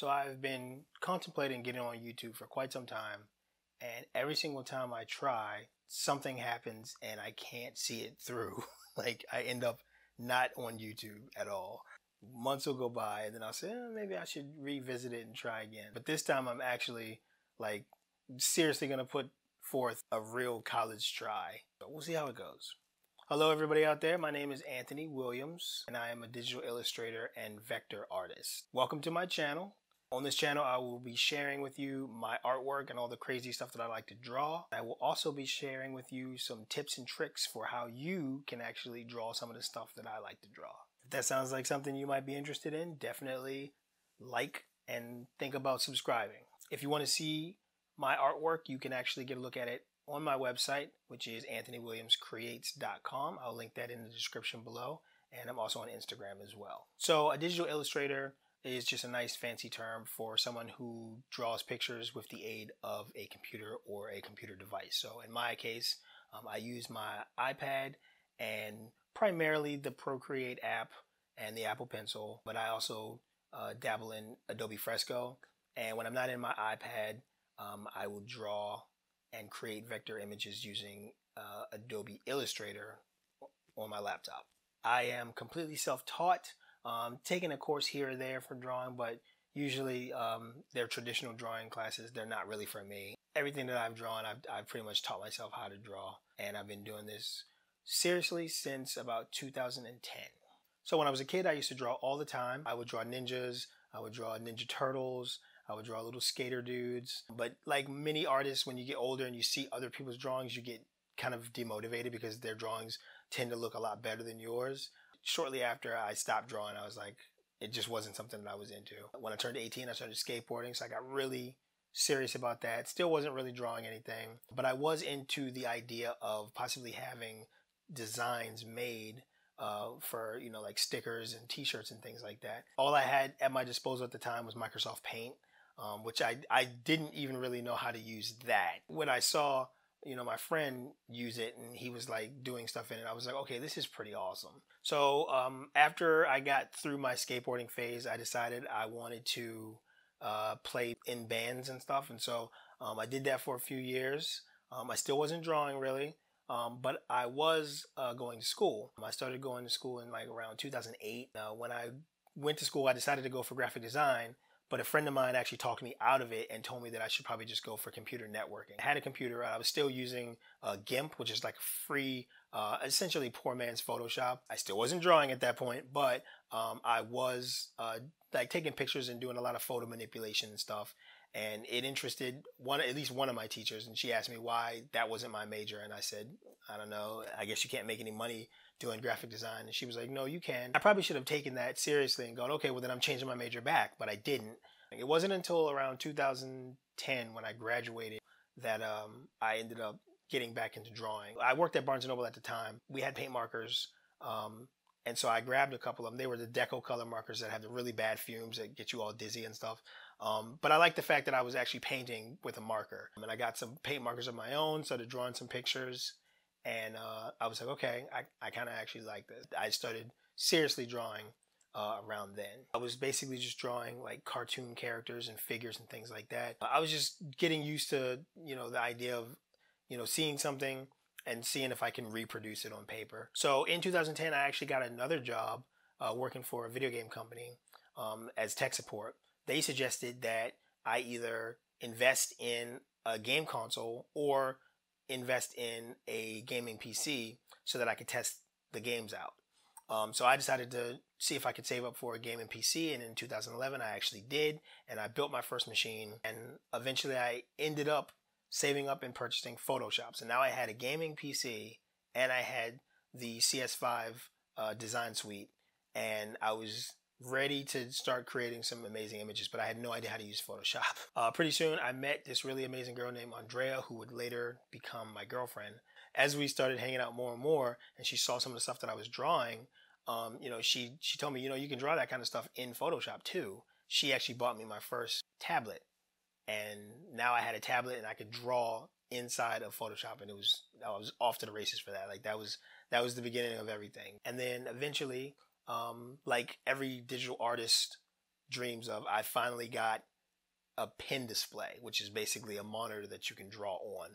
So I've been contemplating getting on YouTube for quite some time, and every single time I try, something happens and I can't see it through. Like I end up not on YouTube at all. Months will go by and then I'll say, maybe I should revisit it and try again. But this time I'm actually like seriously gonna put forth a real college try. But we'll see how it goes. Hello everybody out there, my name is Anthony Williams and I am a digital illustrator and vector artist. Welcome to my channel. On this channel I will be sharing with you my artwork and all the crazy stuff that I like to draw. I will also be sharing with you some tips and tricks for how you can actually draw some of the stuff that I like to draw. If that sounds like something you might be interested in, definitely like and think about subscribing. If you want to see my artwork, you can actually get a look at it on my website, which is anthonywilliamscreates.com. I'll link that in the description below, and I'm also on Instagram as well. So a digital illustrator is just a nice fancy term for someone who draws pictures with the aid of a computer or a computer device. So in my case, I use my iPad and primarily the Procreate app and the Apple Pencil, but I also dabble in Adobe Fresco. And when I'm not in my iPad, I will draw and create vector images using Adobe Illustrator on my laptop. I am completely self-taught, taking a course here or there for drawing, but usually they're traditional drawing classes. They're not really for me. Everything that I've drawn, I've pretty much taught myself how to draw, and I've been doing this seriously since about 2010. So when I was a kid, I used to draw all the time. I would draw ninjas, I would draw Ninja Turtles, I would draw little skater dudes. But like many artists, when you get older and you see other people's drawings, you get kind of demotivated because their drawings tend to look a lot better than yours. Shortly after I stopped drawing, I was like, it just wasn't something that I was into. When I turned 18, I started skateboarding, so I got really serious about that. Still wasn't really drawing anything, but I was into the idea of possibly having designs made for, you know, like stickers and t-shirts and things like that. All I had at my disposal at the time was Microsoft Paint, which I didn't even really know how to use that. When I saw, you know, my friend use it and he was like doing stuff in it, I was like, okay, this is pretty awesome. So after I got through my skateboarding phase, I decided I wanted to play in bands and stuff. And so I did that for a few years. I still wasn't drawing really, but I was going to school. I started going to school in like around 2008. When I went to school, I decided to go for graphic design. But a friend of mine actually talked me out of it and told me that I should probably just go for computer networking. I had a computer. I was still using GIMP, which is like free, essentially poor man's Photoshop. I still wasn't drawing at that point, but I was like taking pictures and doing a lot of photo manipulation and stuff. And it interested at least one of my teachers, and she asked me why that wasn't my major. And I said, I don't know, I guess you can't make any money doing graphic design. And she was like, no, you can. I probably should have taken that seriously and gone, okay, well then I'm changing my major back, but I didn't. It wasn't until around 2010 when I graduated that I ended up getting back into drawing. I worked at Barnes & Noble at the time. We had paint markers, and so I grabbed a couple of them. They were the Deco color markers that have the really bad fumes that get you all dizzy and stuff. But I liked the fact that I was actually painting with a marker. And I got some paint markers of my own, started drawing some pictures. And I was like, okay, I kind of actually like this. I started seriously drawing around then. I was basically just drawing like cartoon characters and figures and things like that. I was just getting used to, you know, the idea of, you know, seeing something and seeing if I can reproduce it on paper. So in 2010, I actually got another job working for a video game company as tech support. They suggested that I either invest in a game console or invest in a gaming PC so that I could test the games out. So I decided to see if I could save up for a gaming PC, and in 2011 I actually did, and I built my first machine, and eventually I ended up saving up and purchasing Photoshop. So now I had a gaming PC and I had the CS5 design suite, and I was ready to start creating some amazing images, but I had no idea how to use Photoshop. Pretty soon I met this really amazing girl named Andrea, who would later become my girlfriend. As we started hanging out more and more, and she saw some of the stuff that I was drawing, you know, she told me, you know, you can draw that kind of stuff in Photoshop too. She actually bought me my first tablet, and now I had a tablet and I could draw inside of Photoshop, and I was off to the races for that. Like that was the beginning of everything. And then eventually, like every digital artist dreams of, I finally got a pen display, which is basically a monitor that you can draw on.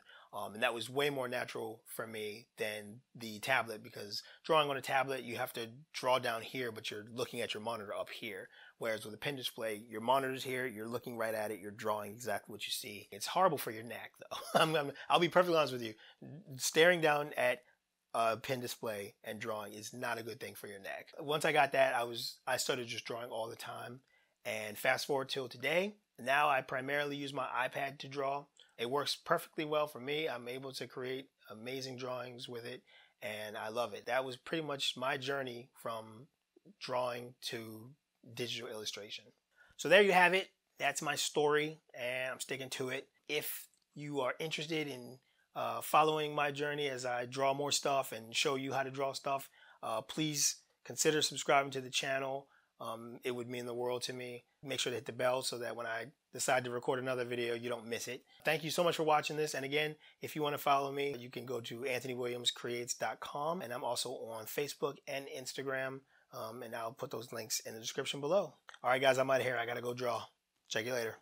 And that was way more natural for me than the tablet, because drawing on a tablet, you have to draw down here, but you're looking at your monitor up here. Whereas with a pen display, your monitor's here, you're looking right at it, you're drawing exactly what you see. It's horrible for your neck, though. I'll be perfectly honest with you. Staring down at a pen display and drawing is not a good thing for your neck. Once I got that, I started just drawing all the time. And fast forward till today, now I primarily use my iPad to draw. It works perfectly well for me. I'm able to create amazing drawings with it, and I love it. That was pretty much my journey from drawing to digital illustration. So there you have it. That's my story, and I'm sticking to it. If you are interested in following my journey as I draw more stuff and show you how to draw stuff, please consider subscribing to the channel. It would mean the world to me. Make sure to hit the bell so that when I decide to record another video, you don't miss it. Thank you so much for watching this. And again, if you want to follow me, you can go to anthonywilliamscreates.com. And I'm also on Facebook and Instagram. And I'll put those links in the description below. All right, guys, I'm out of here. I got to go draw. Check you later.